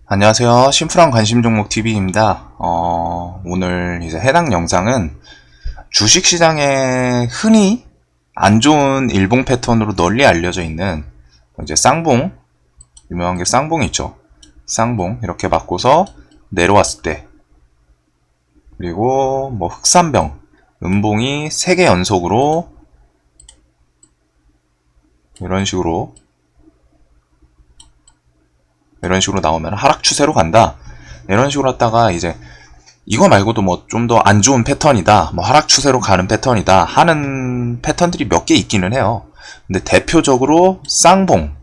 안녕하세요. 심플한 관심 종목 TV입니다. 오늘 이제 해당 영상은 주식시장에 흔히 안 좋은 일봉 패턴으로 널리 알려져 있는 이제 쌍봉, 유명한 게 쌍봉이 있죠. 쌍봉 이렇게 맞고서 내려왔을 때, 그리고 뭐 흑산병, 음봉이 3개 연속으로 이런 식으로 나오면 하락 추세로 간다. 이런 식으로 했다가 이제 이거 말고도 뭐 좀 더 안 좋은 패턴이다, 뭐 하락 추세로 가는 패턴이다 하는 패턴들이 몇 개 있기는 해요. 근데 대표적으로 쌍봉,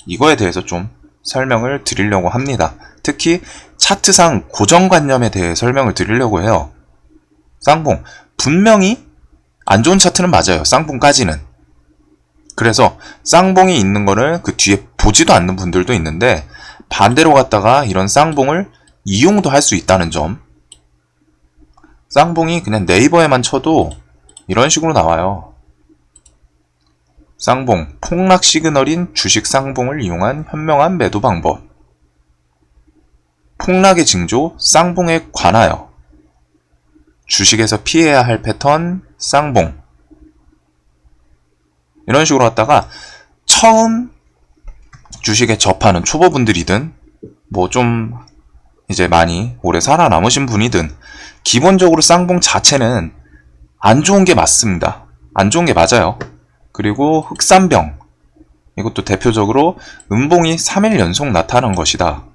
이거에 대해서 좀 설명을 드리려고 합니다. 특히 차트상 고정관념에 대해 설명을 드리려고 해요. 쌍봉, 분명히 안 좋은 차트는 맞아요. 쌍봉까지는. 그래서 쌍봉이 있는 거를 그 뒤에 보지도 않는 분들도 있는데, 반대로 갔다가 이런 쌍봉을 이용도 할 수 있다는 점. 쌍봉이 그냥 네이버에만 쳐도 이런 식으로 나와요. 쌍봉, 폭락 시그널인 주식 쌍봉을 이용한 현명한 매도 방법. 폭락의 징조, 쌍봉에 관하여. 주식에서 피해야 할 패턴, 쌍봉. 이런 식으로 갔다가 처음 주식에 접하는 초보분들이든 뭐 좀 이제 많이 오래 살아남으신 분이든 기본적으로 쌍봉 자체는 안 좋은 게 맞습니다. 안 좋은 게 맞아요. 그리고 흑산병, 이것도 대표적으로 음봉이 3일 연속 나타난 것이다.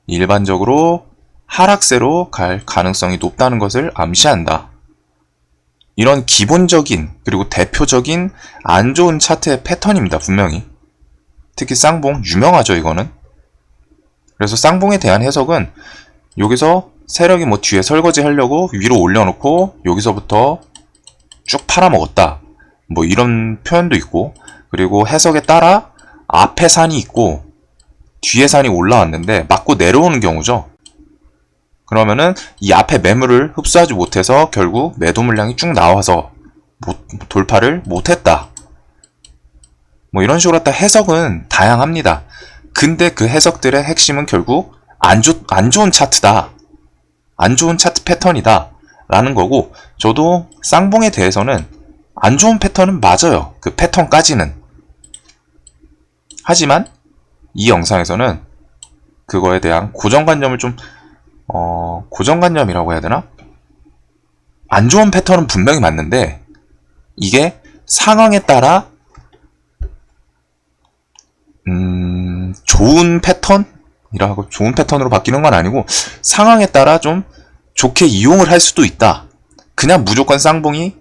일반적으로 하락세로 갈 가능성이 높다는 것을 암시한다. 이런 기본적인 그리고 대표적인 안 좋은 차트의 패턴입니다. 분명히. 특히 쌍봉 유명하죠, 이거는. 그래서 쌍봉에 대한 해석은 여기서 세력이 뭐 뒤에 설거지 하려고 위로 올려놓고 여기서부터 쭉 팔아먹었다, 뭐 이런 표현도 있고, 그리고 해석에 따라 앞에 산이 있고 뒤에 산이 올라왔는데 맞고 내려오는 경우죠. 그러면은 이 앞에 매물을 흡수하지 못해서 결국 매도 물량이 쭉 나와서 돌파를 못했다, 뭐 이런 식으로 했다. 해석은 다양합니다. 근데 그 해석들의 핵심은 결국 안 좋은 차트다, 안 좋은 차트 패턴이다 라는 거고, 저도 쌍봉에 대해서는 안 좋은 패턴은 맞아요. 그 패턴까지는. 하지만 이 영상에서는 그거에 대한 고정관념을 좀 고정관념이라고 해야 되나? 안 좋은 패턴은 분명히 맞는데 이게 상황에 따라 좋은 패턴이라고, 좋은 패턴으로 바뀌는 건 아니고 상황에 따라 좀 좋게 이용을 할 수도 있다. 그냥 무조건 쌍봉이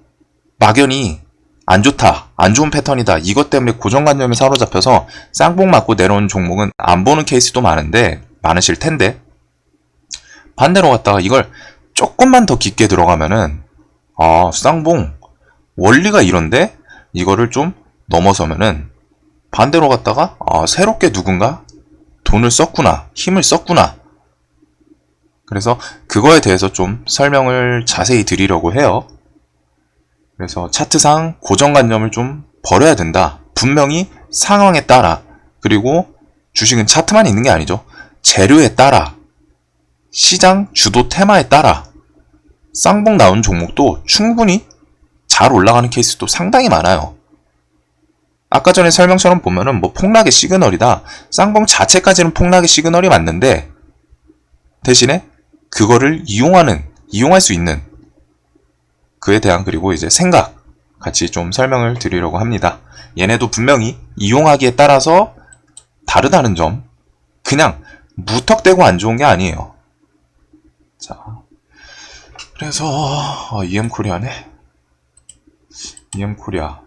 막연히 안 좋다, 안 좋은 패턴이다, 이것 때문에 고정관념에 사로잡혀서 쌍봉 맞고 내려온 종목은 안 보는 케이스도 많으실 텐데, 반대로 갔다가 이걸 조금만 더 깊게 들어가면은 쌍봉 원리가 이런데 이거를 좀 넘어서면은 반대로 갔다가 새롭게 누군가 돈을 썼구나, 힘을 썼구나. 그래서 그거에 대해서 좀 설명을 자세히 드리려고 해요. 그래서 차트상 고정관념을 좀 버려야 된다. 분명히 상황에 따라, 그리고 주식은 차트만 있는 게 아니죠. 재료에 따라, 시장 주도 테마에 따라 쌍봉 나온 종목도 충분히 잘 올라가는 케이스도 상당히 많아요. 아까 전에 설명처럼 보면은 뭐 폭락의 시그널이다, 쌍봉 자체까지는 폭락의 시그널이 맞는데 대신에 그거를 이용할 수 있는 그에 대한, 그리고 이제 생각 같이 좀 설명을 드리려고 합니다. 얘네도 분명히 이용하기에 따라서 다르다는 점, 그냥 무턱대고 안 좋은 게 아니에요. 자, 그래서 EM코리아네. EM코리아.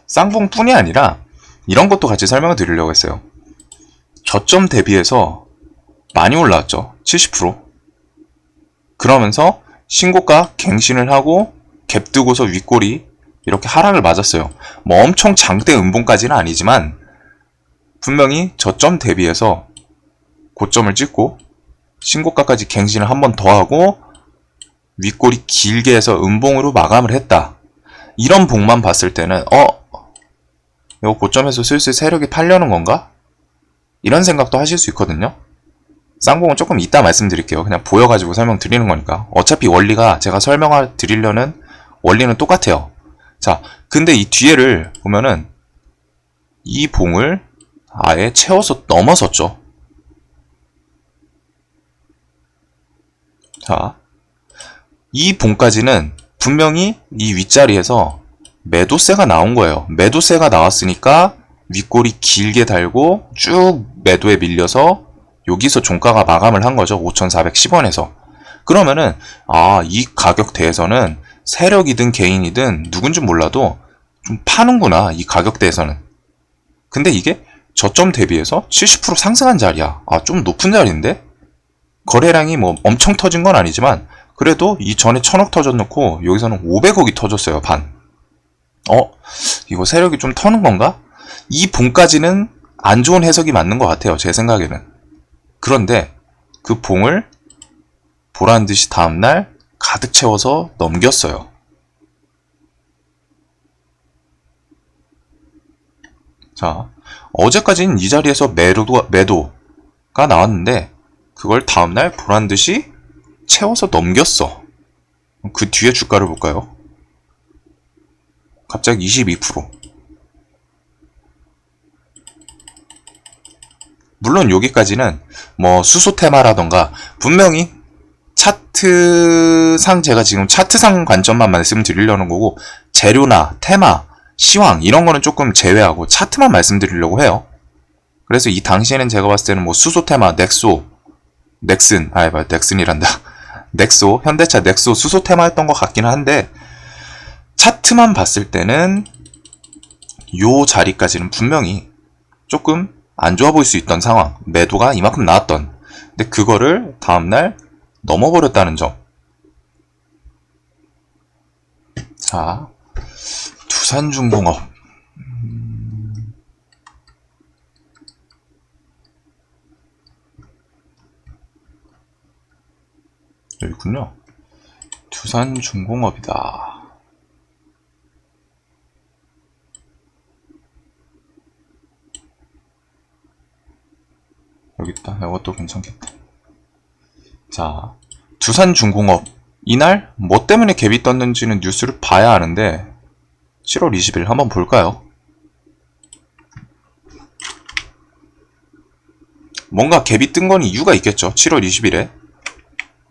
쌍봉뿐이 아니라 이런 것도 같이 설명을 드리려고 했어요. 저점 대비해서 많이 올라왔죠. 70%. 그러면서 신고가 갱신을 하고 갭 뜨고서 윗골이 이렇게 하락을 맞았어요. 뭐 엄청 장대 음봉까지는 아니지만 분명히 저점 대비해서 고점을 찍고 신고가까지 갱신을 한 번 더 하고 윗골이 길게 해서 음봉으로 마감을 했다. 이런 봉만 봤을 때는 이거 고점에서 슬슬 세력이 팔려는 건가? 이런 생각도 하실 수 있거든요. 쌍봉은 조금 이따 말씀드릴게요. 그냥 보여가지고 설명드리는 거니까. 어차피 원리가 제가 설명드리려는 원리는 똑같아요. 자, 근데 이 뒤에를 보면은 이 봉을 아예 채워서 넘어섰죠. 자, 이 봉까지는 분명히 이 윗자리에서 매도세가 나온 거예요. 매도세가 나왔으니까 윗골이 길게 달고 쭉 매도에 밀려서 여기서 종가가 마감을 한 거죠. 5,410원에서. 그러면은 이 가격대에서는 세력이든 개인이든 누군지 몰라도 좀 파는구나, 이 가격대에서는. 근데 이게 저점 대비해서 70% 상승한 자리야. 좀 높은 자리인데? 거래량이 뭐 엄청 터진 건 아니지만 그래도 이 전에 1,000억 터져놓고 여기서는 500억이 터졌어요. 반. 이거 세력이 좀 터는 건가? 이 봉까지는 안 좋은 해석이 맞는 것 같아요. 제 생각에는. 그런데 그 봉을 보란듯이 다음날 가득 채워서 넘겼어요. 자, 어제까지는 이 자리에서 매도가 나왔는데 그걸 다음날 보란듯이 채워서 넘겼어. 그 뒤에 주가를 볼까요? 갑자기 22%. 물론 여기까지는 뭐 수소 테마라던가 분명히 차트상, 제가 지금 차트상 관점만 말씀드리려는 거고 재료나 테마, 시황 이런 거는 조금 제외하고 차트만 말씀드리려고 해요. 그래서 이 당시에는 제가 봤을 때는 뭐 수소 테마, 넥소, 현대차 넥소 수소 테마였던 것 같기는 한데 차트만 봤을 때는 요 자리까지는 분명히 조금 안 좋아 보일 수 있던 상황, 매도가 이만큼 나왔던, 근데 그거를 다음날 넘어버렸다는 점. 자, 두산중공업. 여기군요. 두산중공업이다. 여기 있다. 이것도 괜찮겠다. 자, 두산중공업. 이날 뭐 때문에 갭이 떴는지는 뉴스를 봐야 하는데 7월 20일 한번 볼까요? 뭔가 갭이 뜬 건 이유가 있겠죠. 7월 20일에.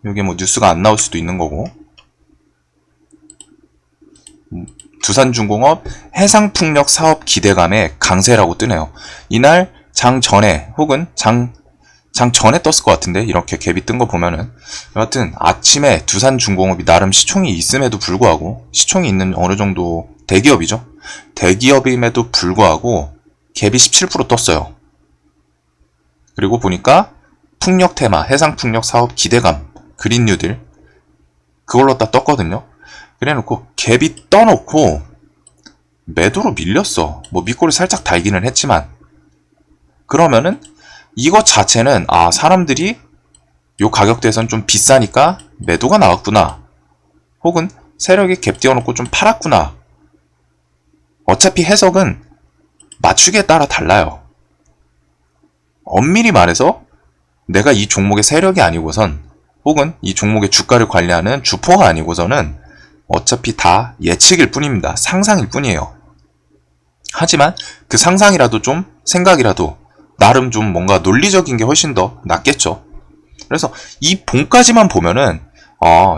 여기 뭐 뉴스가 안 나올 수도 있는 거고. 두산중공업 해상풍력 사업 기대감에 강세라고 뜨네요. 이날 장 전에 혹은 장 전에 떴을 것 같은데, 이렇게 갭이 뜬 거 보면은. 여하튼 아침에 두산중공업이 나름 시총이 있음에도 불구하고, 시총이 있는 어느 정도 대기업이죠. 대기업임에도 불구하고 갭이 17% 떴어요. 그리고 보니까 풍력 테마, 해상풍력 사업 기대감, 그린 뉴딜 그걸로 딱 떴거든요. 그래놓고 갭이 떠놓고 매도로 밀렸어. 뭐 밑골이 살짝 달기는 했지만, 그러면은 이거 자체는 사람들이 요 가격대에선 좀 비싸니까 매도가 나왔구나, 혹은 세력이 갭 띄워놓고 좀 팔았구나. 어차피 해석은 맞추기에 따라 달라요. 엄밀히 말해서 내가 이 종목의 세력이 아니고선, 혹은 이 종목의 주가를 관리하는 주포가 아니고서는 어차피 다 예측일 뿐입니다. 상상일 뿐이에요. 하지만 그 상상이라도 좀, 생각이라도 나름 좀 뭔가 논리적인 게 훨씬 더 낫겠죠. 그래서 이 봉까지만 보면은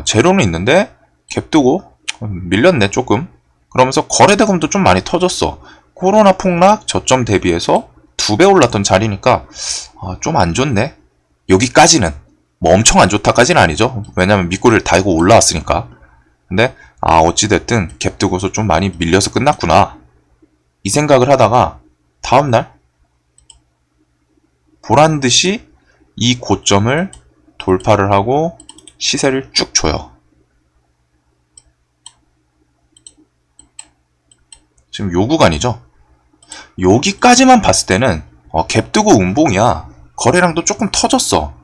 재료는 있는데 갭 뜨고 밀렸네 조금. 그러면서 거래대금도 좀 많이 터졌어. 코로나 폭락 저점 대비해서 2배 올랐던 자리니까 좀 안 좋네. 여기까지는 뭐 엄청 안 좋다까지는 아니죠. 왜냐면 밑골을 달고 올라왔으니까. 근데 어찌됐든 갭 뜨고서 좀 많이 밀려서 끝났구나, 이 생각을 하다가 다음날 보란듯이 이 고점을 돌파를 하고 시세를 쭉 줘요. 지금 요 구간이죠. 여기까지만 봤을 때는 갭 뜨고 음봉이야. 거래량도 조금 터졌어.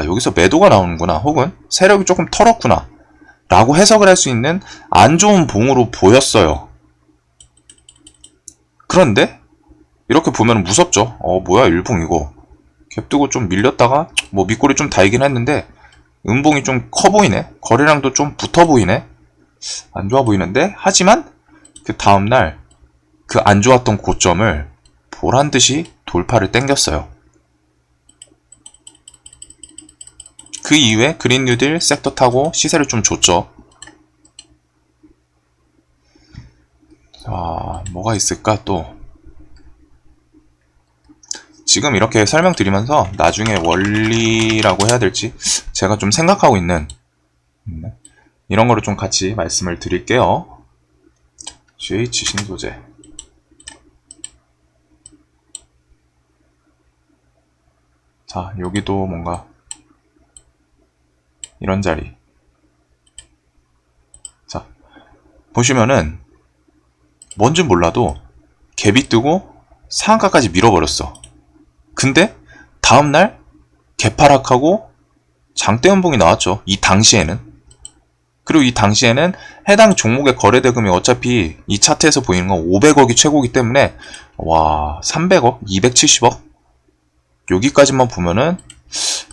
여기서 매도가 나오는구나, 혹은 세력이 조금 털었구나. 라고 해석을 할 수 있는 안 좋은 봉으로 보였어요. 그런데 이렇게 보면 무섭죠. 뭐야 일봉 이거. 갭 뜨고 좀 밀렸다가 뭐 밑골이 좀 다이긴 했는데 음봉이 좀 커 보이네. 거래량도 좀 붙어 보이네. 안 좋아 보이는데, 하지만 그 다음날 그 안 좋았던 고점을 보란듯이 돌파를 땡겼어요. 그 이후에 그린 뉴딜 섹터 타고 시세를 좀 줬죠. 자, 뭐가 있을까 또. 지금 이렇게 설명드리면서 나중에 원리라고 해야 될지 제가 좀 생각하고 있는 이런 거를 좀 같이 말씀을 드릴게요. GH 신소재. 자, 여기도 뭔가 이런 자리. 자, 보시면은 뭔지 몰라도 갭이 뜨고 상한가까지 밀어버렸어. 근데 다음날 개파락하고 장대 연봉이 나왔죠. 이 당시에는. 그리고 이 당시에는 해당 종목의 거래대금이 어차피 이 차트에서 보이는 건 500억이 최고이기 때문에 와 300억, 270억 여기까지만 보면은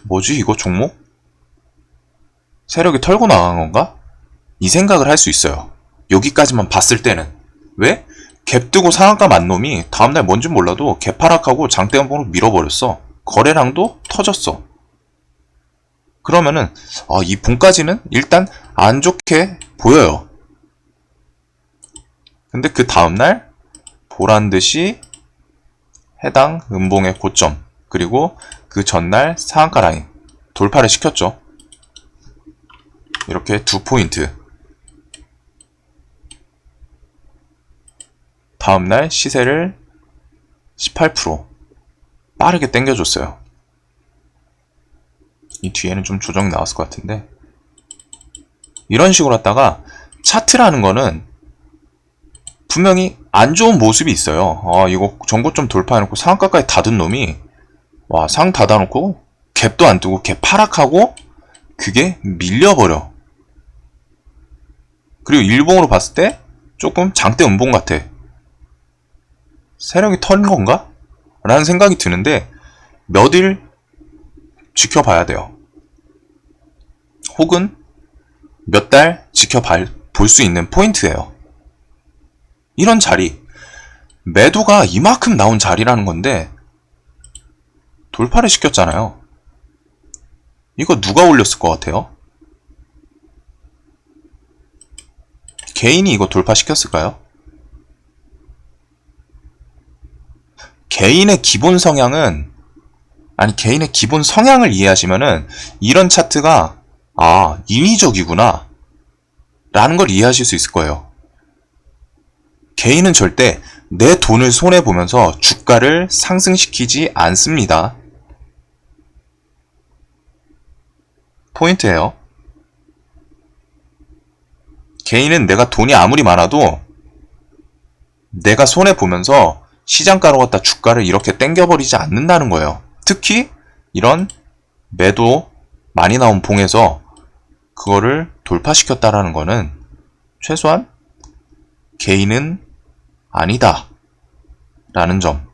뭐지 이거 종목? 세력이 털고 나간 건가? 이 생각을 할 수 있어요. 여기까지만 봤을 때는. 왜? 갭 뜨고 상한가 만 놈이 다음날 뭔진 몰라도 갭 하락하고 장대 연봉으로 밀어버렸어. 거래량도 터졌어. 그러면은 이 봉까지는 일단 안 좋게 보여요. 근데 그 다음날 보란듯이 해당 음봉의 고점 그리고 그 전날 상한가 라인 돌파를 시켰죠. 이렇게 2포인트. 다음날 시세를 18% 빠르게 당겨줬어요. 이 뒤에는 좀 조정이 나왔을 것 같은데 이런 식으로 하다가 차트라는 거는 분명히 안 좋은 모습이 있어요. 이거 전고점 돌파해놓고 상한가까지 닫은 놈이 와 상 닫아놓고 갭도 안 뜨고 갭 하락하고 그게 밀려버려. 그리고 일봉으로 봤을 때 조금 장대 음봉 같아. 세력이 턴 건가? 라는 생각이 드는데 몇 일 지켜봐야 돼요. 혹은 몇 달 볼 수 있는 포인트예요. 이런 자리, 매도가 이만큼 나온 자리라는 건데 돌파를 시켰잖아요. 이거 누가 올렸을 것 같아요? 개인이 이거 돌파시켰을까요? 개인의 기본 성향은 개인의 기본 성향을 이해하시면은 이런 차트가 인위적이구나 라는 걸 이해하실 수 있을 거예요. 개인은 절대 내 돈을 손해보면서 주가를 상승시키지 않습니다. 포인트예요. 개인은 내가 돈이 아무리 많아도 내가 손해보면서 시장가로 갖다 주가를 이렇게 땡겨버리지 않는다는 거예요. 특히 이런 매도 많이 나온 봉에서 그거를 돌파시켰다라는 거는 최소한 개인은 아니다 라는 점.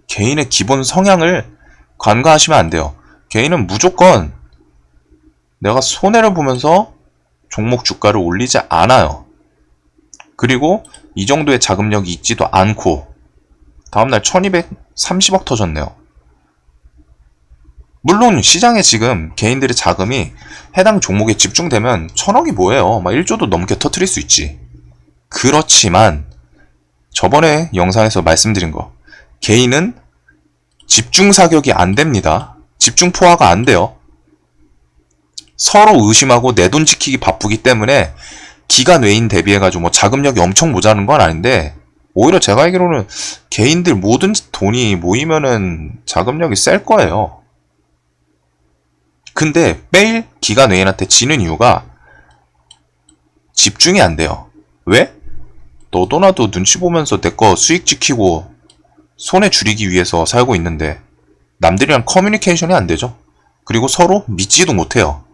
개인의 기본 성향을 간과하시면 안 돼요. 개인은 무조건 내가 손해를 보면서 종목 주가를 올리지 않아요. 그리고 이 정도의 자금력이 있지도 않고 다음날 1230억 터졌네요. 물론 시장에 지금 개인들의 자금이 해당 종목에 집중되면 1000억이 뭐예요. 1조도 넘게 터뜨릴 수 있지. 그렇지만 저번에 영상에서 말씀드린 거 개인은 집중 사격이 안 됩니다. 집중 포화가 안 돼요. 서로 의심하고 내 돈 지키기 바쁘기 때문에 기간 외인 대비해가지고 뭐 자금력이 엄청 모자란 건 아닌데 오히려 제가 알기로는 개인들 모든 돈이 모이면은 자금력이 셀 거예요. 근데 매일 기간 외인한테 지는 이유가 집중이 안 돼요. 왜? 너도 나도 눈치 보면서 내 거 수익 지키고 손해 줄이기 위해서 살고 있는데 남들이랑 커뮤니케이션이 안 되죠. 그리고 서로 믿지도 못해요.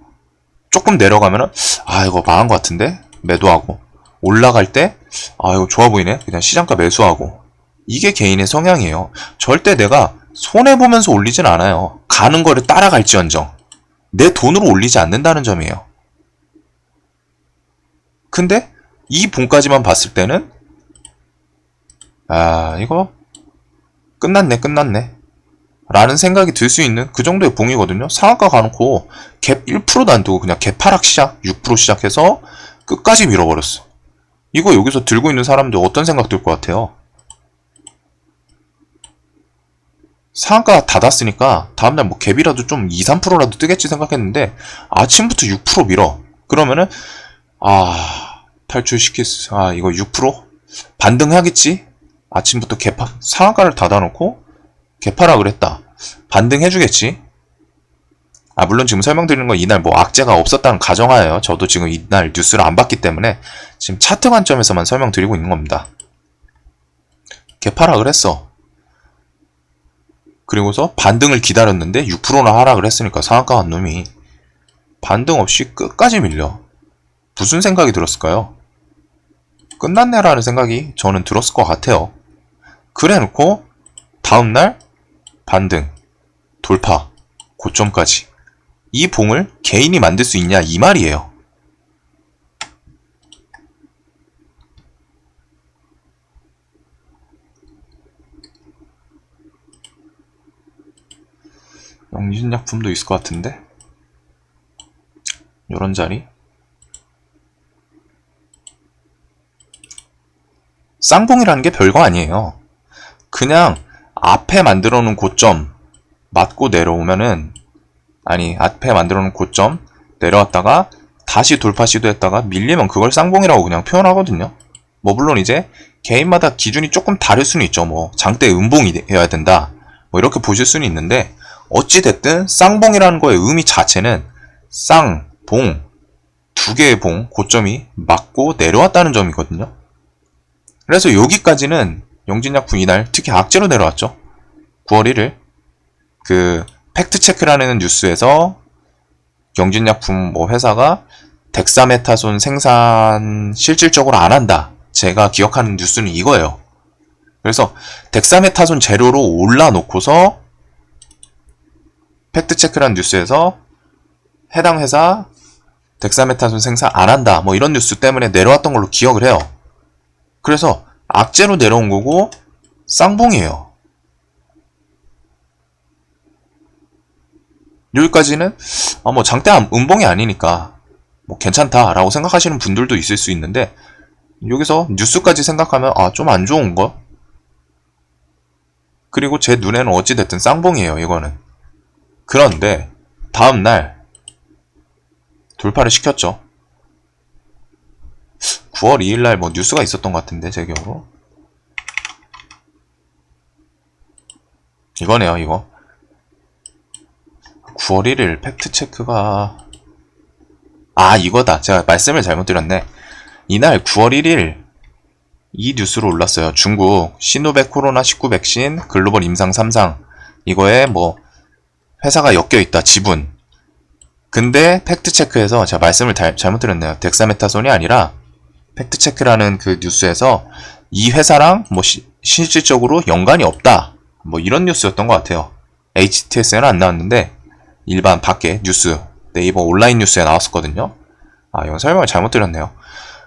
조금 내려가면은 아 이거 망한 것 같은데 매도하고, 올라갈 때 아 이거 좋아 보이네 그냥 시장가 매수하고. 이게 개인의 성향이에요. 절대 내가 손해보면서 올리진 않아요. 가는 거를 따라갈지언정 내 돈으로 올리지 않는다는 점이에요. 근데 이 봉까지만 봤을 때는 아 이거 끝났네 라는 생각이 들 수 있는 그 정도의 봉이거든요. 상한가 가놓고 갭 1%도 안 두고 그냥 갭 하락 시작 6% 시작해서 끝까지 밀어버렸어. 이거 여기서 들고 있는 사람들 어떤 생각 들 것 같아요? 상한가 닫았으니까 다음날 뭐 갭이라도 좀 2, 3%라도 뜨겠지 생각했는데 아침부터 6% 밀어. 그러면은 아 탈출시켰어. 아 이거 6% 반등하겠지? 아침부터 상한가를 닫아놓고 개파락을 했다. 반등해주겠지? 아 물론 지금 설명드리는 건 이날 뭐 악재가 없었다는 가정하에요. 저도 지금 이날 뉴스를 안 봤기 때문에 지금 차트 관점에서만 설명드리고 있는 겁니다. 개파락을 했어. 그리고서 반등을 기다렸는데 6%나 하락을 했으니까 상한가 한 놈이 반등 없이 끝까지 밀려. 무슨 생각이 들었을까요? 끝났네라는 생각이 저는 들었을 것 같아요. 그래 놓고 다음날 반등, 돌파, 고점까지. 이 봉을 개인이 만들 수 있냐 이 말이에요. 영신약품도 있을 것 같은데 요런 자리. 쌍봉이라는 게 별거 아니에요. 그냥 앞에 만들어 놓은 고점 맞고 내려오면은, 아니 앞에 만들어 놓은 고점 내려왔다가 다시 돌파 시도했다가 밀리면 그걸 쌍봉이라고 그냥 표현하거든요. 뭐 물론 이제 개인마다 기준이 조금 다를 수는 있죠. 뭐 장대 음봉이어야 된다 뭐 이렇게 보실 수는 있는데, 어찌됐든 쌍봉이라는 거의 의미 자체는 쌍봉, 두 개의 봉 고점이 맞고 내려왔다는 점이거든요. 그래서 여기까지는 영진약품 이날 특히 악재로 내려왔죠. 9월 1일 그 팩트체크라는 뉴스에서 영진약품 뭐 회사가 덱사메타손 생산 실질적으로 안 한다. 제가 기억하는 뉴스는 이거예요. 그래서 덱사메타손 재료로 올라놓고서 팩트체크라는 뉴스에서 해당 회사 덱사메타손 생산 안 한다. 뭐 이런 뉴스 때문에 내려왔던 걸로 기억을 해요. 그래서 악재로 내려온 거고 쌍봉이에요. 여기까지는 뭐 장대 음봉이 아니니까 뭐 괜찮다라고 생각하시는 분들도 있을 수 있는데, 여기서 뉴스까지 생각하면 아 좀 안 좋은 거. 그리고 제 눈에는 어찌됐든 쌍봉이에요 이거는. 그런데 다음날 돌파를 시켰죠. 9월 2일날 뭐 뉴스가 있었던 것 같은데 제 기억으로 이거네요. 이거 9월 1일 팩트체크가 이거다. 제가 말씀을 잘못 드렸네. 이날 9월 1일 이 뉴스로 올랐어요. 중국 시노백 코로나19 백신 글로벌 임상 3상 이거에 뭐 회사가 엮여있다 지분. 근데 팩트체크에서 제가 말씀을 잘못 드렸네요. 덱사메타손이 아니라 팩트체크라는 그 뉴스에서 이 회사랑 뭐 실질적으로 연관이 없다 뭐 이런 뉴스였던 것 같아요. HTS에는 안 나왔는데 일반 밖에 뉴스 네이버 온라인 뉴스에 나왔었거든요. 이건 설명을 잘못 드렸네요.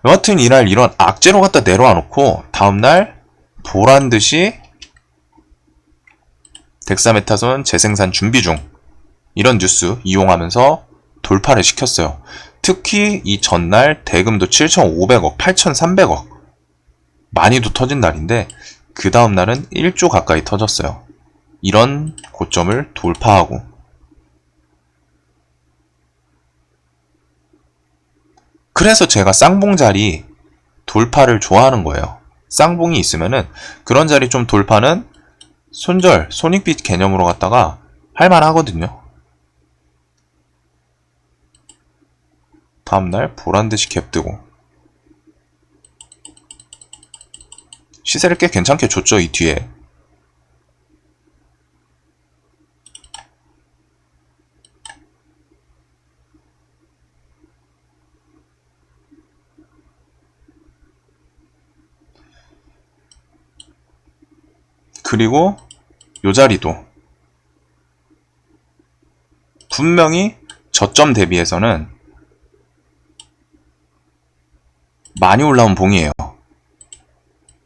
여하튼 이날 이런 악재로 갖다 내려와 놓고 다음날 보란듯이 덱사메타손 재생산 준비 중 이런 뉴스 이용하면서 돌파를 시켰어요. 특히 이 전날 대금도 7,500억, 8,300억 많이도 터진 날인데 그 다음날은 1조 가까이 터졌어요. 이런 고점을 돌파하고. 그래서 제가 쌍봉 자리 돌파를 좋아하는 거예요. 쌍봉이 있으면은 그런 자리 좀 돌파는 손익빛 개념으로 갖다가 할만하거든요. 다음날 보란듯이 갭 뜨고 시세를 꽤 괜찮게 줬죠. 이 뒤에 그리고 요 자리도 분명히 저점 대비해서는 많이 올라온 봉이에요.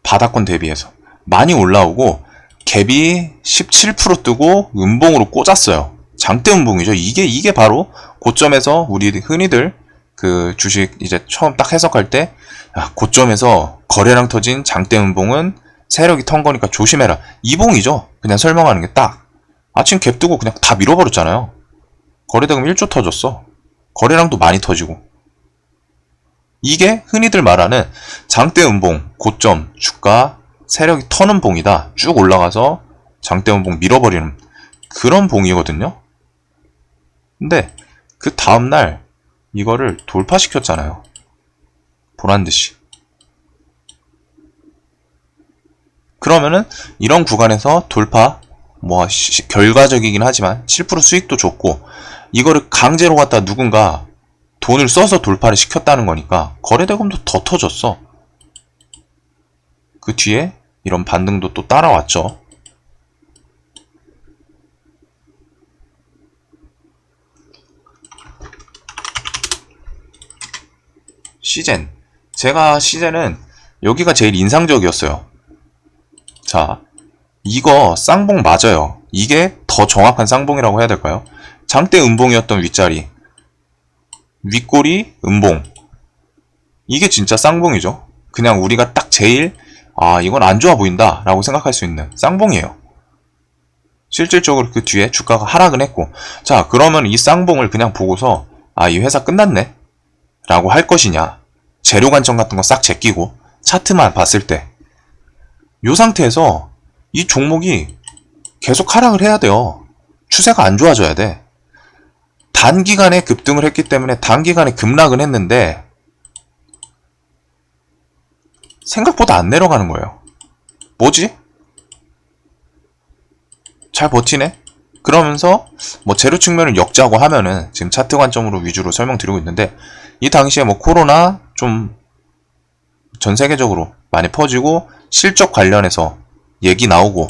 바닥권 대비해서 많이 올라오고 갭이 17% 뜨고 음봉으로 꽂았어요. 장대 음봉이죠. 이게 바로 고점에서 우리 흔히들 그 주식 이제 처음 딱 해석할 때 고점에서 거래량 터진 장대 음봉은 세력이 턴 거니까 조심해라. 이 봉이죠. 그냥 설명하는 게 딱 아침 갭 뜨고 그냥 다 밀어버렸잖아요. 거래대금 1조 터졌어. 거래량도 많이 터지고. 이게 흔히들 말하는 장대 음봉, 고점, 주가, 세력이 터는 봉이다. 쭉 올라가서 장대 음봉 밀어버리는 그런 봉이거든요. 근데 그 다음날 이거를 돌파시켰잖아요. 보란듯이. 그러면은 이런 구간에서 돌파, 뭐 결과적이긴 하지만 7% 수익도 좋고 이거를 강제로 갖다 누군가 돈을 써서 돌파를 시켰다는 거니까 거래대금도 더 터졌어. 그 뒤에 이런 반등도 또 따라왔죠. 시젠. 제가 시젠은 여기가 제일 인상적이었어요. 자, 이거 쌍봉 맞아요. 이게 더 정확한 쌍봉이라고 해야 될까요? 장대 음봉이었던 윗자리. 윗꼬리 음봉. 이게 진짜 쌍봉이죠. 그냥 우리가 딱 제일 이건 안 좋아 보인다 라고 생각할 수 있는 쌍봉이에요. 실질적으로 그 뒤에 주가가 하락은 했고, 자 그러면 이 쌍봉을 그냥 보고서 이 회사 끝났네 라고 할 것이냐, 재료 관점 같은 거 싹 제끼고 차트만 봤을 때 이 상태에서 이 종목이 계속 하락을 해야 돼요. 추세가 안 좋아져야 돼. 단기간에 급등을 했기 때문에 단기간에 급락은 했는데 생각보다 안 내려가는 거예요. 뭐지? 잘 버티네? 그러면서 뭐 재료 측면을 역자고 하면은 지금 차트 관점으로 위주로 설명드리고 있는데, 이 당시에 뭐 코로나 좀 전 세계적으로 많이 퍼지고 실적 관련해서 얘기 나오고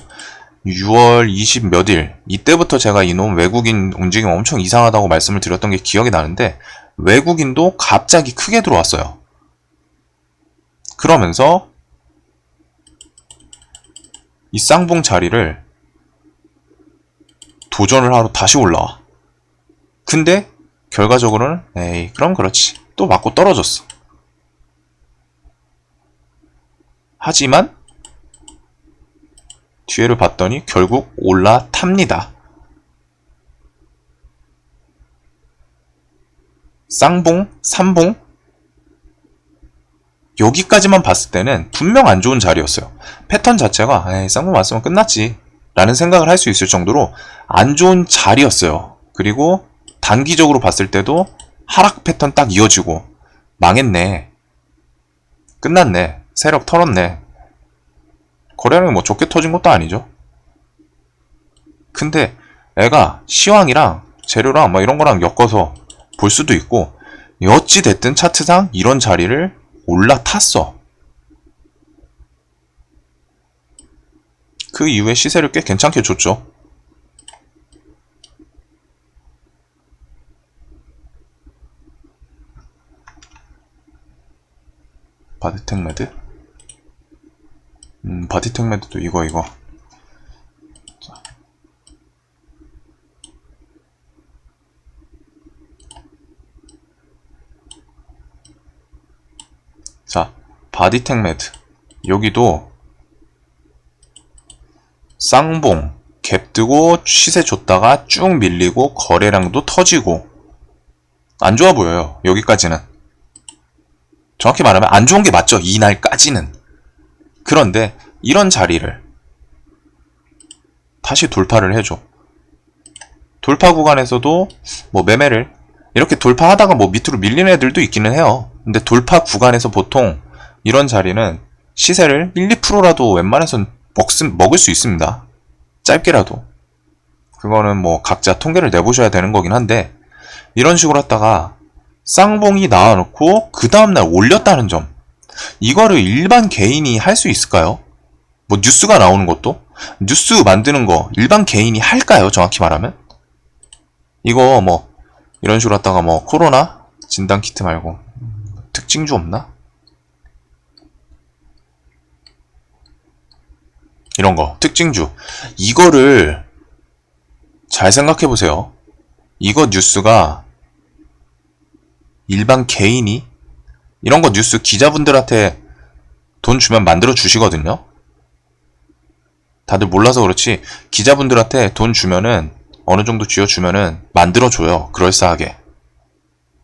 6월 20 몇 일 이때부터 제가 이놈 외국인 움직임 엄청 이상하다고 말씀을 드렸던 게 기억이 나는데, 외국인도 갑자기 크게 들어왔어요. 그러면서 이 쌍봉 자리를 도전을 하러 다시 올라와. 근데 결과적으로는 에이 그럼 그렇지 또 맞고 떨어졌어. 하지만 뒤에를 봤더니 결국 올라탑니다. 쌍봉, 삼봉 여기까지만 봤을 때는 분명 안 좋은 자리였어요. 패턴 자체가 에이 쌍봉 왔으면 끝났지 라는 생각을 할 수 있을 정도로 안 좋은 자리였어요. 그리고 단기적으로 봤을 때도 하락 패턴 딱 이어지고 망했네, 끝났네, 세력 털었네. 거래량이 뭐 좋게 터진 것도 아니죠. 근데 애가 시황이랑 재료랑 뭐 이런 거랑 엮어서 볼 수도 있고, 어찌 됐든 차트상 이런 자리를 올라탔어. 그 이후에 시세를 꽤 괜찮게 줬죠. 바디텍매드? 바디텍매드도 이거. 자, 바디텍매드 여기도 쌍봉 갭 뜨고 시세 줬다가 쭉 밀리고 거래량도 터지고 안 좋아 보여요. 여기까지는 정확히 말하면 안 좋은 게 맞죠, 이날까지는. 그런데 이런 자리를 다시 돌파를 해줘. 돌파 구간에서도 뭐 매매를 이렇게 돌파하다가 뭐 밑으로 밀리는 애들도 있기는 해요. 근데 돌파 구간에서 보통 이런 자리는 시세를 1, 2%라도 웬만해선 먹을 수 있습니다. 짧게라도. 그거는 뭐 각자 통계를 내보셔야 되는 거긴 한데, 이런 식으로 했다가 쌍봉이 나와놓고 그 다음날 올렸다는 점, 이거를 일반 개인이 할 수 있을까요? 뭐 뉴스가 나오는 것도 뉴스 만드는 거 일반 개인이 할까요? 정확히 말하면? 이거 뭐 이런 식으로 하다가 뭐 코로나 진단 키트 말고 특징주 없나? 이런 거 특징주 이거를 잘 생각해 보세요. 이거 뉴스가 일반 개인이 이런 거 뉴스 기자분들한테 돈 주면 만들어 주시거든요. 다들 몰라서 그렇지 기자분들한테 돈 주면은 어느 정도 쥐어주면은 만들어줘요. 그럴싸하게.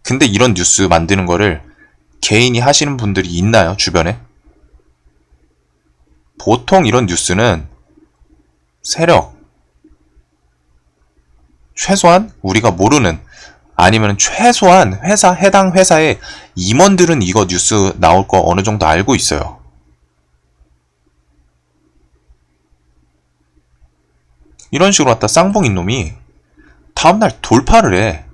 근데 이런 뉴스 만드는 거를 개인이 하시는 분들이 있나요? 주변에? 보통 이런 뉴스는 세력, 최소한 우리가 모르는 아니면 최소한 해당 회사의 임원들은 이거 뉴스 나올 거 어느 정도 알고 있어요. 이런 식으로 갖다 쌍봉인 놈이 다음날 돌파를 해.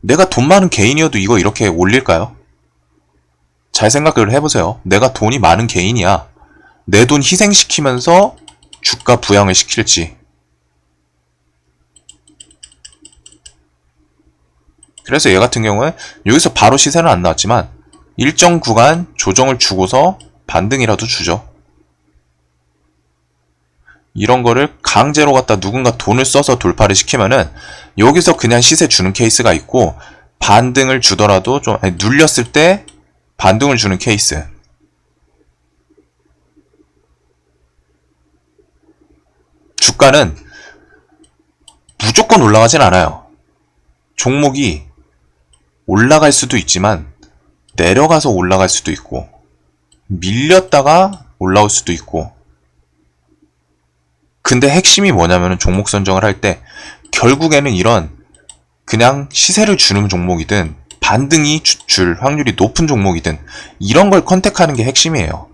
내가 돈 많은 개인이어도 이거 이렇게 올릴까요? 잘 생각을 해보세요. 내가 돈이 많은 개인이야. 내 돈 희생시키면서 주가 부양을 시킬지. 그래서 얘 같은 경우에 여기서 바로 시세는 안 나왔지만 일정 구간 조정을 주고서 반등이라도 주죠. 이런 거를 강제로 갖다 누군가 돈을 써서 돌파를 시키면은 여기서 그냥 시세 주는 케이스가 있고 반등을 주더라도 좀 눌렸을 때 반등을 주는 케이스. 주가는 무조건 올라가진 않아요. 종목이 올라갈 수도 있지만 내려가서 올라갈 수도 있고 밀렸다가 올라올 수도 있고. 근데 핵심이 뭐냐면 종목 선정을 할 때 결국에는 이런 그냥 시세를 주는 종목이든 반등이 줄 확률이 높은 종목이든 이런 걸 컨택하는 게 핵심이에요.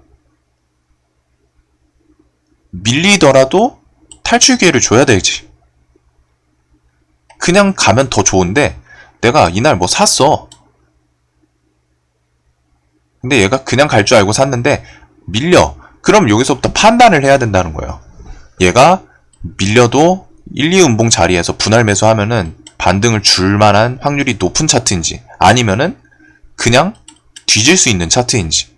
밀리더라도 탈출 기회를 줘야 되지. 그냥 가면 더 좋은데 내가 이날 뭐 샀어. 근데 얘가 그냥 갈 줄 알고 샀는데 밀려. 그럼 여기서부터 판단을 해야 된다는 거예요. 얘가 밀려도 1, 2음봉 자리에서 분할 매수하면은 반등을 줄 만한 확률이 높은 차트인지 아니면은 그냥 뒤질 수 있는 차트인지.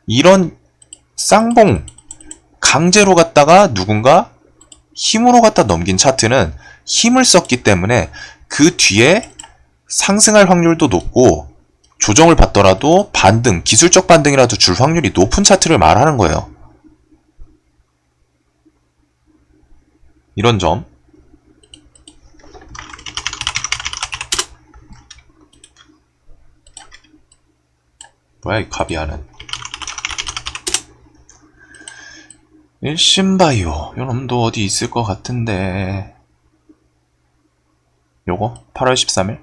이런 쌍봉 강제로 갔다가 누군가 힘으로 갖다 넘긴 차트는 힘을 썼기 때문에 그 뒤에 상승할 확률도 높고 조정을 받더라도 반등, 기술적 반등이라도 줄 확률이 높은 차트를 말하는 거예요. 이런 점. 뭐야 이 가비아는. 일신바이오 요놈도 어디 있을 것 같은데 요거 8월 13일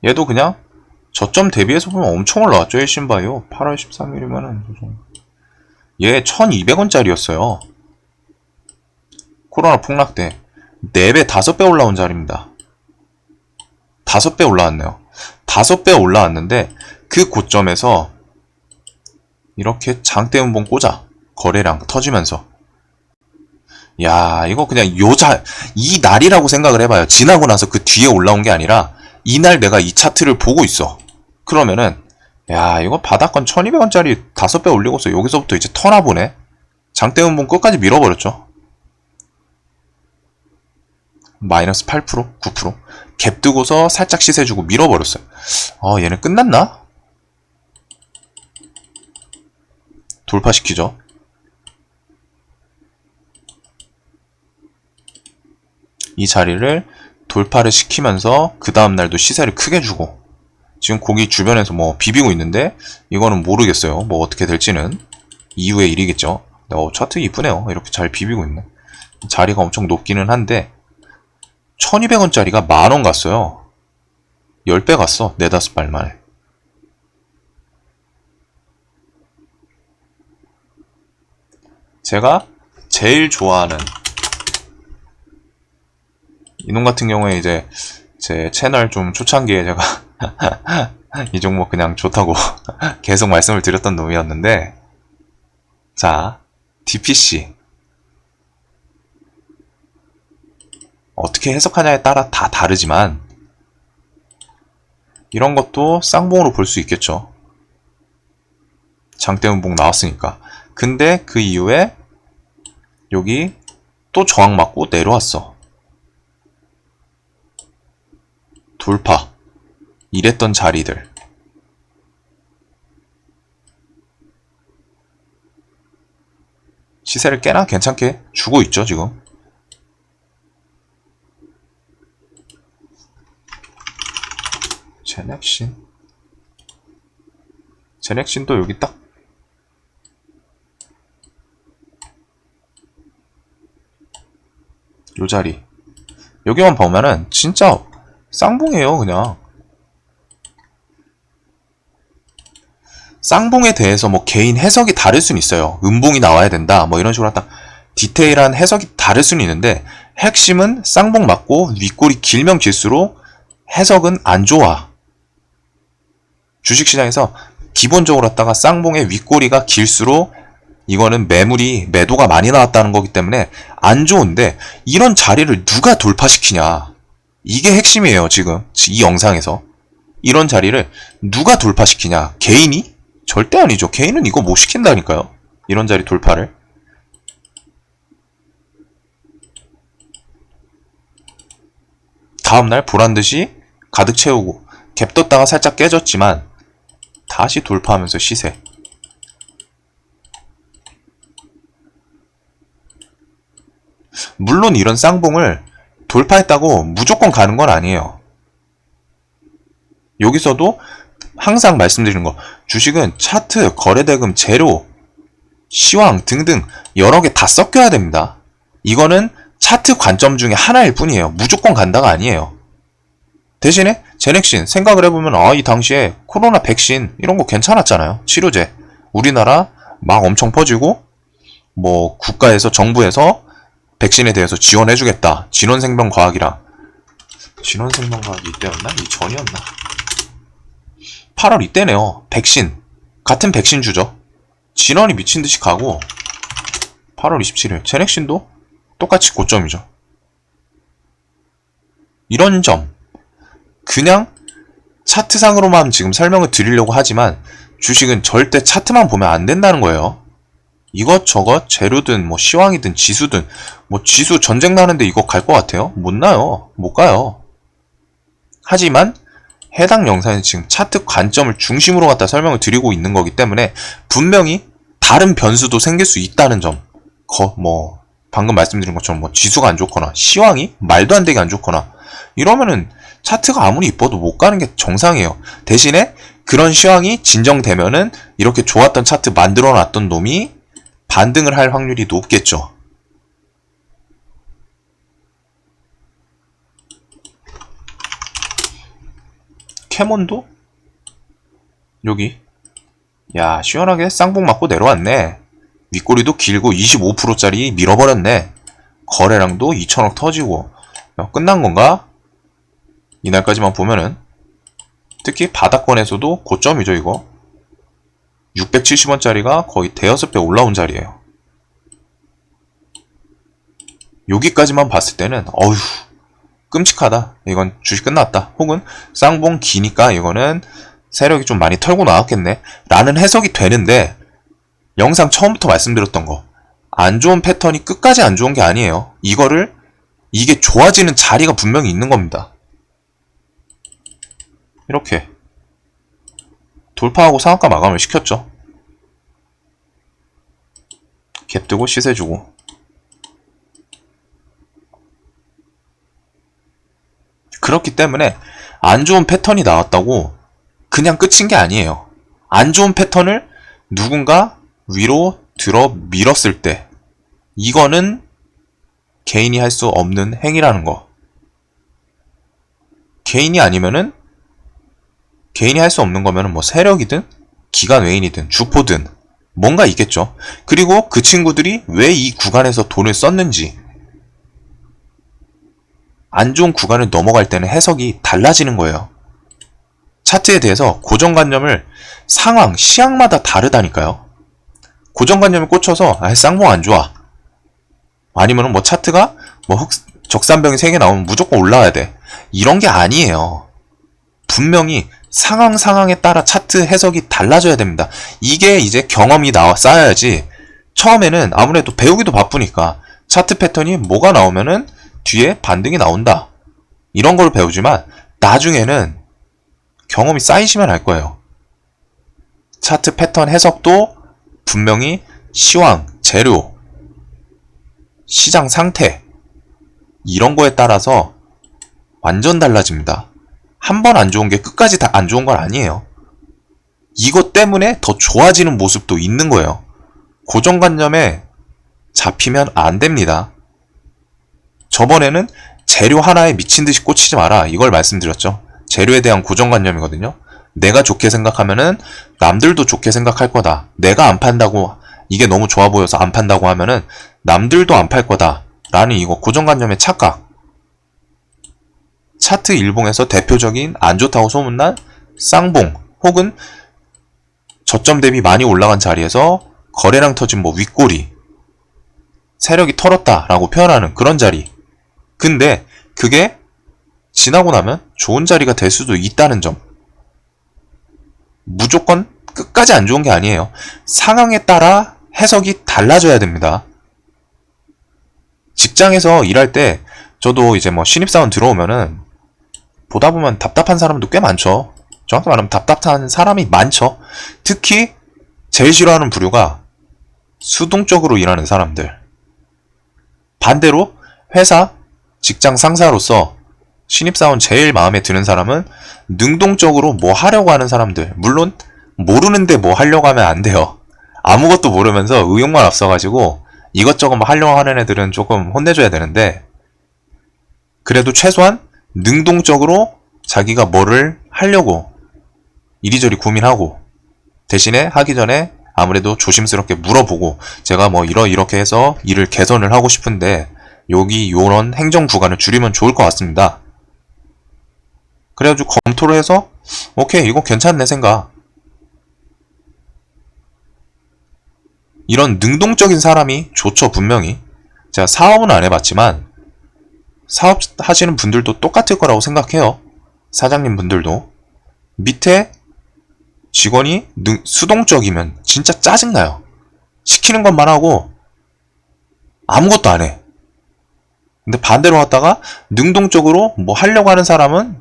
얘도 그냥 저점 대비해서 보면 엄청 올라왔죠. 일신바이오 8월 13일이면은 얘 1200원짜리였어요 코로나 폭락 때 4배 5배 올라온 자리입니다. 5배 올라왔네요. 5배 올라왔는데 그 고점에서 이렇게 장대음봉 꽂아 거래량 터지면서 야 이거 그냥 이 날이라고 생각을 해봐요. 지나고 나서 그 뒤에 올라온 게 아니라 이날 내가 이 차트를 보고 있어. 그러면은 야 이거 바닥권 1200원짜리 5배 올리고서 여기서부터 이제 터나 보네. 장대음봉 끝까지 밀어버렸죠. 마이너스 8%, 9%. 갭 뜨고서 살짝 시세 주고 밀어버렸어요. 얘는 끝났나? 돌파시키죠. 이 자리를 돌파를 시키면서 그 다음날도 시세를 크게 주고 지금 거기 주변에서 뭐 비비고 있는데 이거는 모르겠어요. 뭐 어떻게 될지는 이후의 일이겠죠. 차트 이쁘네요. 이렇게 잘 비비고 있네. 자리가 엄청 높기는 한데 1200원짜리가 만원 갔어요. 10배 갔어. 4, 5발 만에. 제가 제일 좋아하는 이놈 같은 경우에 이제 제 채널 좀 초창기에 제가 이 종목 그냥 좋다고 계속 말씀을 드렸던 놈이었는데, 자, DPC 어떻게 해석하냐에 따라 다 다르지만 이런 것도 쌍봉으로 볼 수 있겠죠. 장대음봉 나왔으니까. 근데 그 이후에 여기 또 저항 맞고 내려왔어. 돌파. 이랬던 자리들. 시세를 꽤나 괜찮게 주고 있죠, 지금. 제넥신도 여기 딱 요 자리. 여기만 보면은 진짜 쌍봉이에요, 그냥. 쌍봉에 대해서 뭐 개인 해석이 다를 수는 있어요. 음봉이 나와야 된다, 뭐 이런 식으로 딱 디테일한 해석이 다를 수는 있는데, 핵심은 쌍봉 맞고 윗골이 길면 길수록 해석은 안 좋아. 주식시장에서 기본적으로 갖다가 쌍봉의 윗꼬리가 길수록 이거는 매도가 많이 나왔다는 거기 때문에 안 좋은데, 이런 자리를 누가 돌파시키냐. 이게 핵심이에요, 지금. 이 영상에서. 이런 자리를 누가 돌파시키냐. 개인이? 절대 아니죠. 개인은 이거 못 시킨다니까요. 이런 자리 돌파를. 다음날 보란듯이 가득 채우고 갭 떴다가 살짝 깨졌지만 다시 돌파하면서 시세. 물론 이런 쌍봉을 돌파했다고 무조건 가는 건 아니에요. 여기서도 항상 말씀드리는 거, 주식은 차트, 거래대금, 재료, 시황 등등 여러 개 다 섞여야 됩니다. 이거는 차트 관점 중에 하나일 뿐이에요. 무조건 간다가 아니에요. 대신에 제넥신 생각을 해보면 이 당시에 코로나 백신 이런 거 괜찮았잖아요. 치료제. 우리나라 막 엄청 퍼지고 뭐 국가에서 정부에서 백신에 대해서 지원해주겠다. 진원생명과학이랑. 진원생명과학이 이때였나? 이 전이었나? 8월 이때네요. 백신. 같은 백신주죠. 진원이 미친듯이 가고 8월 27일 제넥신도 똑같이 고점이죠. 이런 점 그냥 차트상으로만 지금 설명을 드리려고 하지만 주식은 절대 차트만 보면 안 된다는 거예요. 이것저것 재료든 뭐 시황이든 지수든 뭐 지수 전쟁 나는데 이거 갈 것 같아요? 못 나요. 못 가요. 하지만 해당 영상은 지금 차트 관점을 중심으로 갖다 설명을 드리고 있는 거기 때문에 분명히 다른 변수도 생길 수 있다는 점. 뭐 방금 말씀드린 것처럼 뭐 지수가 안 좋거나 시황이 말도 안 되게 안 좋거나 이러면은 차트가 아무리 이뻐도 못 가는 게 정상이에요. 대신에 그런 시황이 진정되면은 이렇게 좋았던 차트 만들어 놨던 놈이 반등을 할 확률이 높겠죠. 캐몬도 여기 야 시원하게 쌍봉 맞고 내려왔네. 윗꼬리도 길고 25%짜리 밀어버렸네. 거래량도 2천억 터지고. 끝난 건가? 이날까지만 보면은 특히 바닥권에서도 고점이죠. 이거 670원짜리가 거의 대여섯 배 올라온 자리예요. 여기까지만 봤을 때는 어휴 끔찍하다. 이건 주식 끝났다. 혹은 쌍봉 기니까 이거는 세력이 좀 많이 털고 나왔겠네 라는 해석이 되는데, 영상 처음부터 말씀드렸던 거 안 좋은 패턴이 끝까지 안 좋은 게 아니에요. 이게 좋아지는 자리가 분명히 있는 겁니다. 이렇게 돌파하고 상한가 마감을 시켰죠. 갭 뜨고 시세 주고. 그렇기 때문에 안 좋은 패턴이 나왔다고 그냥 끝인 게 아니에요. 안 좋은 패턴을 누군가 위로 들어 밀었을 때 이거는 개인이 할 수 없는 행위라는 거. 개인이 아니면은 개인이 할 수 없는 거면은 뭐 세력이든 기관 외인이든 주포든 뭔가 있겠죠. 그리고 그 친구들이 왜 이 구간에서 돈을 썼는지, 안 좋은 구간을 넘어갈 때는 해석이 달라지는 거예요. 차트에 대해서 고정관념을 상황, 시황마다 다르다니까요. 고정관념에 꽂혀서 쌍봉 안 좋아. 아니면은 뭐 차트가 뭐 적산병이 3개 나오면 무조건 올라와야 돼. 이런 게 아니에요. 분명히 상황에 따라 차트 해석이 달라져야 됩니다. 이게 이제 경험이 쌓여야지. 처음에는 아무래도 배우기도 바쁘니까 차트 패턴이 뭐가 나오면은 뒤에 반등이 나온다. 이런 걸 배우지만 나중에는 경험이 쌓이시면 알 거예요. 차트 패턴 해석도 분명히 시황, 재료, 시장 상태 이런 거에 따라서 완전 달라집니다. 한 번 안 좋은 게 끝까지 다 안 좋은 건 아니에요. 이것 때문에 더 좋아지는 모습도 있는 거예요. 고정관념에 잡히면 안 됩니다. 저번에는 재료 하나에 미친 듯이 꽂히지 마라. 이걸 말씀드렸죠. 재료에 대한 고정관념이거든요. 내가 좋게 생각하면은 남들도 좋게 생각할 거다. 내가 안 판다고 이게 너무 좋아 보여서 안 판다고 하면은 남들도 안 팔 거다. 라는 이거 고정관념의 착각. 차트 일봉에서 대표적인 안 좋다고 소문난 쌍봉 혹은 저점 대비 많이 올라간 자리에서 거래량 터진 뭐 윗꼬리 세력이 털었다 라고 표현하는 그런 자리. 근데 그게 지나고 나면 좋은 자리가 될 수도 있다는 점. 무조건 끝까지 안 좋은 게 아니에요. 상황에 따라 해석이 달라져야 됩니다. 직장에서 일할 때 저도 이제 뭐 신입사원 들어오면은 보다 보면 답답한 사람도 꽤 많죠. 정확히 말하면 답답한 사람이 많죠. 특히 제일 싫어하는 부류가 수동적으로 일하는 사람들. 반대로 회사, 직장 상사로서 신입사원 제일 마음에 드는 사람은 능동적으로 뭐 하려고 하는 사람들. 물론 모르는데 뭐 하려고 하면 안 돼요. 아무것도 모르면서 의욕만 앞서가지고 이것저것 뭐 하려고 하는 애들은 조금 혼내줘야 되는데 그래도 최소한 능동적으로 자기가 뭐를 하려고 이리저리 고민하고 대신에 하기 전에 아무래도 조심스럽게 물어보고 제가 뭐 이렇게 해서 일을 개선을 하고 싶은데 여기 요런 행정 구간을 줄이면 좋을 것 같습니다. 그래가지고 검토를 해서 오케이 이거 괜찮네 생각. 이런 능동적인 사람이 좋죠 분명히. 제가 사업은 안 해봤지만 사업 하시는 분들도 똑같을 거라고 생각해요. 사장님 분들도. 밑에 직원이 수동적이면 진짜 짜증나요. 시키는 것만 하고 아무것도 안 해. 근데 반대로 갔다가 능동적으로 뭐 하려고 하는 사람은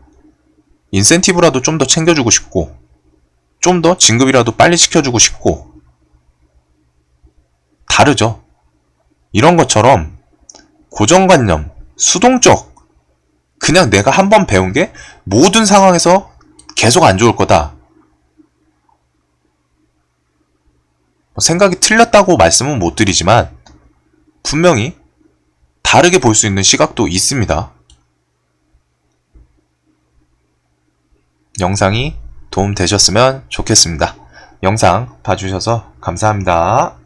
인센티브라도 좀 더 챙겨주고 싶고 좀 더 진급이라도 빨리 시켜주고 싶고 다르죠. 이런 것처럼 고정관념, 수동적 그냥 내가 한번 배운 게 모든 상황에서 계속 안 좋을 거다. 생각이 틀렸다고 말씀은 못 드리지만 분명히 다르게 볼 수 있는 시각도 있습니다. 영상이 도움 되셨으면 좋겠습니다. 영상 봐주셔서 감사합니다.